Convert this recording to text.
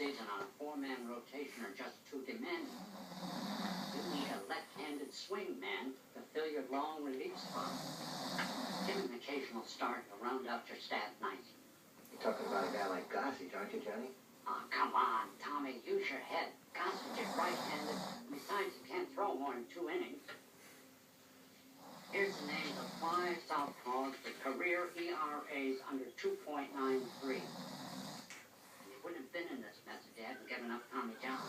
season on a four-man rotation are just too demanding. You need a left-handed swing man to fill your long relief spot. Give him an occasional start to round out your staff nicely. You're talking about a guy like Gossage, aren't you, Johnny? Oh, come on, Tommy, use your head. Gossage is right-handed. Besides, he can't throw more than 2 innings. Here's the names of 5 southpaws with career ERAs under 2.93. And he wouldn't have been in this mess if he hadn't given up Tommy John.